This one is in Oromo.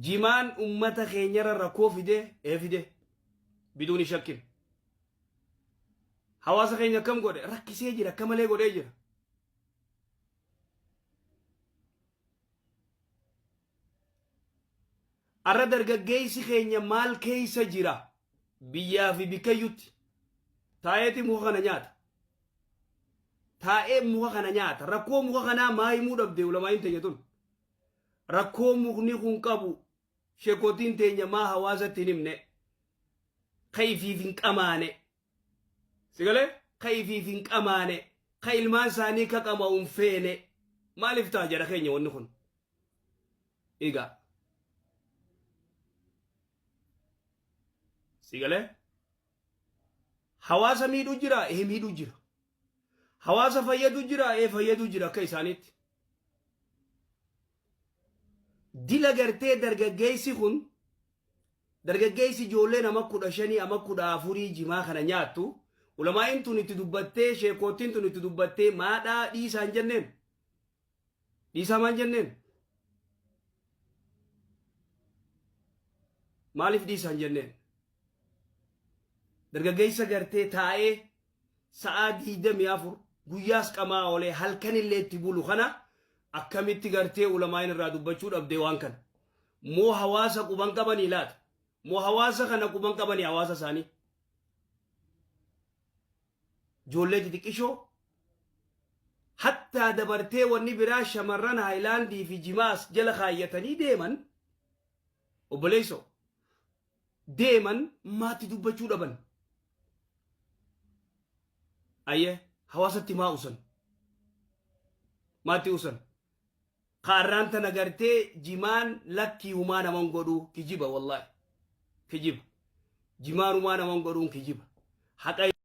jimaan ummata keenyarra rakkoo fide biduuni shakkin hawaasa keenya kam godhe rakkisee jira akka malee godhee jira. Arra dargaggeessi keenya maal keessa jira biyyaa fi bikayyutti taa'eeti muka kana nyaata. Taa'ee muka kana nyaata. Rakkoo muka kanaa maa himuu dhabde ulamaan teenya tun. Rakkoo mukni kun qabu sheekotiin teenya maa hawaasatti himne kayfiif hin qamaane. Sigalee kayfiif hin qamaane ka ilmaan isaanii ka qama'uun feene maaliif ta'a jedha keenya wanni kun. Egaa sigalee hawaasa miidhuu jira miidhuu jira. Hawaasa fayyadu jira fayyadu jira akka isaaniitti. Dila gartee dargaggeessi kun dargaggeessi ijoollee nama 15 ama 14 jimaa kana nyaattu ulamaa'in tun itti dubbattee sheekootiin tun itti dubbattee maadhaa dhiisaan jenneen. Dhiisaa maan jenneen? Maaliif dhiisaan jenneen? Dargaggeessa gartee taa'ee sa'a 24 guyyaas qamaa olee halkan illee itti bulu kana akkamitti gartee ulamaa'in irraa dubbachuu dhabdee waan kana. Moo hawaasa quban qabanii laata? Moo hawaasa kana quban qabanii hawaasa isaanii? Ijoollee xixiqqishoo hattaa dabartee wanni biraa shamarran haayilaandii fi jimaas jala kaayyatanii deeman obboleessoo deeman maatti dubbachuu dhaban. Ayyee hawaasatti maa usan maatti usan qaarraan tana gartee jimaan lakkii humaa naman godhuu kijiba wallahi kijiba jimaan humaa naman godhuun kijiba haqa